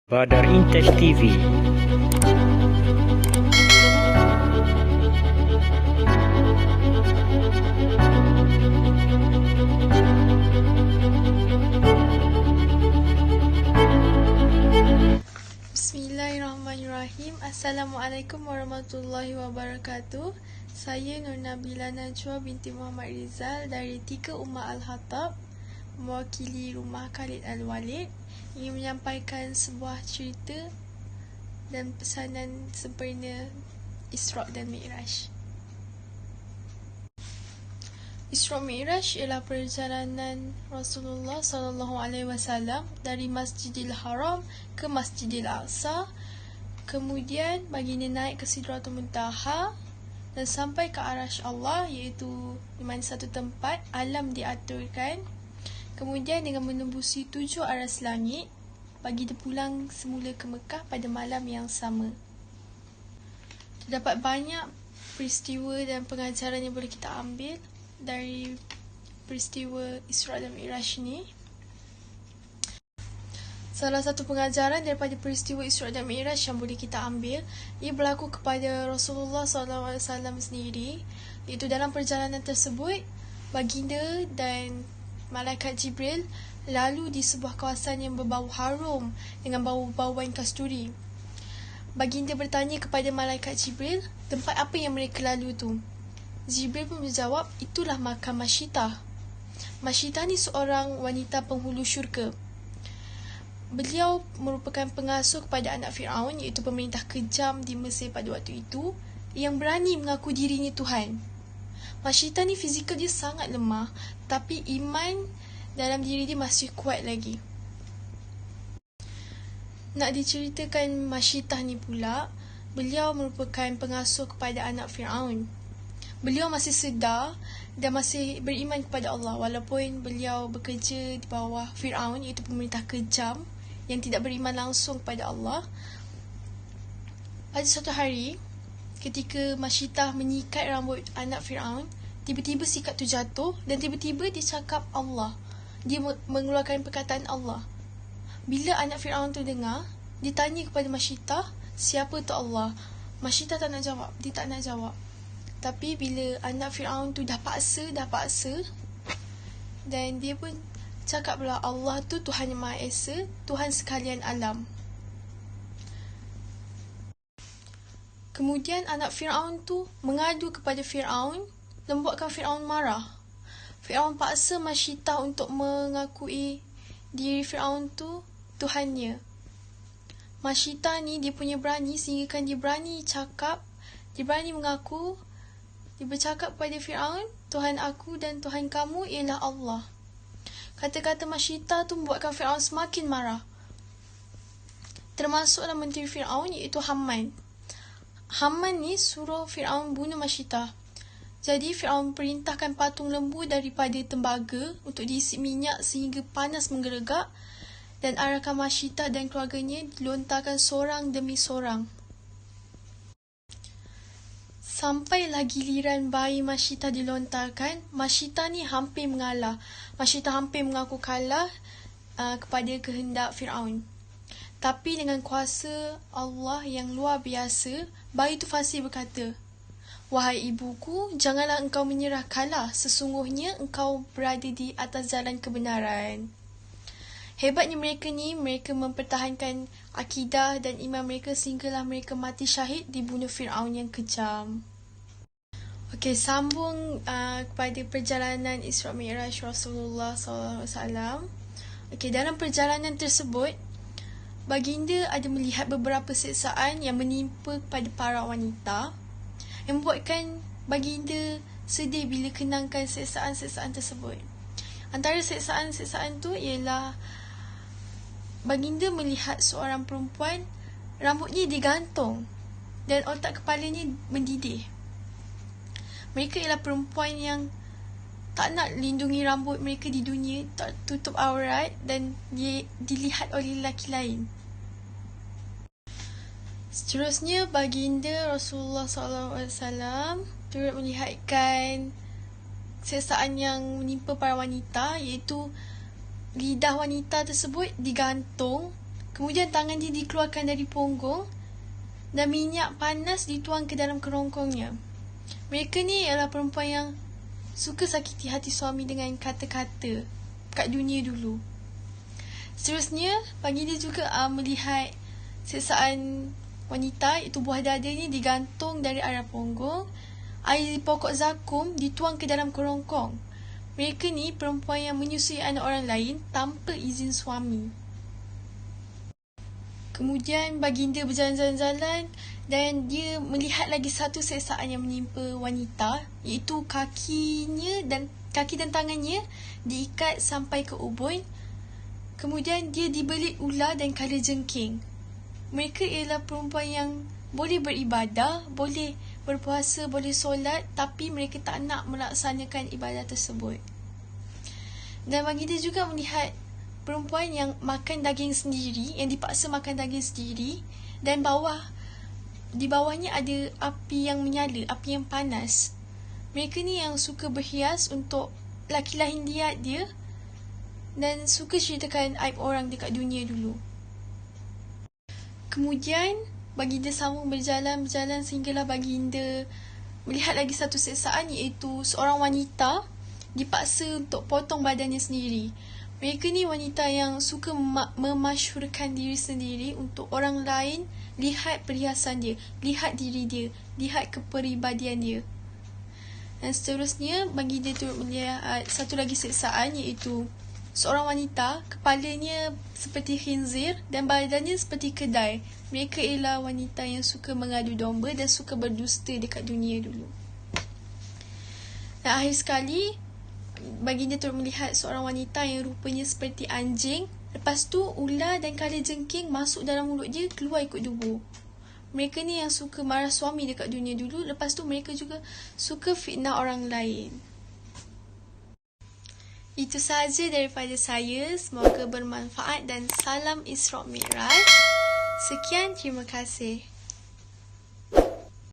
Badar Intaj TV. Bismillahirrahmanirrahim. Assalamualaikum warahmatullahi wabarakatuh. Saya Nur Nabila Najwa binti Muhammad Rizal dari 3 Ummah Al-Hatab, mewakili Rumah Khalid Al-Walid, ingin menyampaikan sebuah cerita dan pesanan sempurna Isra' dan Mi'raj. Isra' Mi'raj ialah perjalanan Rasulullah SAW dari Masjidil Haram ke Masjidil Aqsa. Kemudian baginda naik ke Sidratul Muntaha dan sampai ke Arasy Allah, iaitu di mana satu tempat alam diaturkan. Kemudian dengan menembusi 7 aras langit, baginda pulang semula ke Mekah pada malam yang sama. Terdapat banyak peristiwa dan pengajaran yang boleh kita ambil dari peristiwa Isra' dan Mi'raj ni. Salah satu pengajaran daripada peristiwa Isra' dan Mi'raj yang boleh kita ambil, ia berlaku kepada Rasulullah SAW sendiri, iaitu dalam perjalanan tersebut baginda dan Malaikat Jibril lalu di sebuah kawasan yang berbau harum dengan bau-bauan kasturi. Baginda bertanya kepada Malaikat Jibril, tempat apa yang mereka lalu tu? Jibril pun menjawab, itulah makam Masyitah. Masyitah ni seorang wanita penghulu syurga. Beliau merupakan pengasuh kepada anak Fir'aun, iaitu pemerintah kejam di Mesir pada waktu itu, yang berani mengaku dirinya Tuhan. Masyitah ni fizikal dia sangat lemah, tapi iman dalam diri dia masih kuat lagi. Nak diceritakan Masyitah ni pula, beliau merupakan pengasuh kepada anak Fir'aun. Beliau masih sedar dan masih beriman kepada Allah walaupun beliau bekerja di bawah Fir'aun, iaitu pemerintah kejam yang tidak beriman langsung kepada Allah. Pada suatu hari, ketika Masyitah menyikat rambut anak Fir'aun, tiba-tiba sikat tu jatuh dan tiba-tiba dia cakap Allah. Dia mengeluarkan perkataan Allah. Bila anak Fir'aun tu dengar, dia tanya kepada Masyitah, siapa tu Allah? Masyitah tak nak jawab, dia tak nak jawab. Tapi bila anak Fir'aun tu dah paksa, dan dia pun cakap pula, Allah tu Tuhan yang Maha Esa, Tuhan sekalian alam. Kemudian anak Fir'aun tu mengadu kepada Fir'aun dan membuatkan Fir'aun marah. Fir'aun paksa Masyitah untuk mengakui diri Fir'aun tu Tuhannya. Masyitah ni dia punya berani sehingga kan dia berani cakap, dia berani mengaku, dia bercakap kepada Fir'aun, Tuhan aku dan Tuhan kamu ialah Allah. Kata-kata Masyitah tu membuatkan Fir'aun semakin marah. Termasuklah menteri Fir'aun, iaitu Haman. Haman ni suruh Fir'aun bunuh Masyitah. Jadi Fir'aun perintahkan patung lembu daripada tembaga untuk diisi minyak sehingga panas menggelegak, dan arahkan Masyitah dan keluarganya dilontarkan seorang demi seorang. Sampailah giliran bayi Masyitah dilontarkan, Masyitah ni hampir mengalah. Masyitah hampir mengaku kalah kepada kehendak Fir'aun. Tapi dengan kuasa Allah yang luar biasa, bayi itu fasih berkata, wahai ibuku, janganlah engkau menyerah kalah. Sesungguhnya engkau berada di atas jalan kebenaran. Hebatnya mereka ni, mereka mempertahankan akidah dan iman mereka sehinggalah mereka mati syahid dibunuh Fir'aun yang kejam. Okey, sambung kepada perjalanan Isra' Mi'raj Rasulullah SAW. Okey, dalam perjalanan tersebut, baginda ada melihat beberapa siksaan yang menimpa kepada para wanita, yang membuatkan baginda sedih bila kenangkan siksaan-siksaan tersebut. Antara siksaan-siksaan tu ialah baginda melihat seorang perempuan, rambutnya digantung dan otak kepalanya mendidih. Mereka ialah perempuan yang tak nak lindungi rambut mereka di dunia, tak tutup aurat dan dilihat oleh lelaki lain. Seterusnya, baginda Rasulullah SAW turut melihatkan siksaan yang menimpa para wanita, iaitu lidah wanita tersebut digantung Kemudian tangan dia dikeluarkan dari punggung dan minyak panas dituang ke dalam kerongkongnya. Mereka ni adalah perempuan yang suka sakiti hati suami dengan kata-kata kat dunia dulu. Seterusnya, baginda juga melihat siksaan wanita, iaitu buah dada ni digantung dari arah punggung. Air pokok zakum dituang ke dalam kerongkong. Mereka ni perempuan yang menyusui anak orang lain tanpa izin suami. Kemudian baginda berjalan-jalan dan dia melihat lagi satu siksaan yang menimpa wanita, iaitu kaki dan tangannya diikat sampai ke ubun. Kemudian dia dibelit ular dan kalajengking. Mereka ialah perempuan yang boleh beribadah, boleh berpuasa, boleh solat, tapi mereka tak nak melaksanakan ibadah tersebut. Dan baginda juga melihat perempuan yang makan daging sendiri, yang dipaksa makan daging sendiri, dan di bawahnya ada api yang menyala, api yang panas. Mereka ni yang suka berhias untuk laki lain lihat dia dan suka ceritakan aib orang dekat dunia dulu. Kemudian baginda sambung berjalan sehinggalah baginda melihat lagi satu siksaan, iaitu seorang wanita dipaksa untuk potong badannya sendiri. Mereka ni wanita yang suka memasyhurkan diri sendiri untuk orang lain lihat perhiasan dia, lihat diri dia, lihat kepribadian dia. Dan seterusnya, baginda turut melihat satu lagi siksaan, iaitu seorang wanita, kepalanya seperti khinzir dan badannya seperti kedai. Mereka ialah wanita yang suka mengadu domba dan suka berdusta dekat dunia dulu. Dan akhir sekali, baginda turut melihat seorang wanita yang rupanya seperti anjing. Lepas tu ular dan kalajengking masuk dalam mulut dia, keluar ikut debu. Mereka ni yang suka marah suami dekat dunia dulu. Lepas tu mereka juga suka fitnah orang lain. Itu sahaja daripada saya. Semoga bermanfaat dan salam Isra' Mi'raj. Sekian, terima kasih.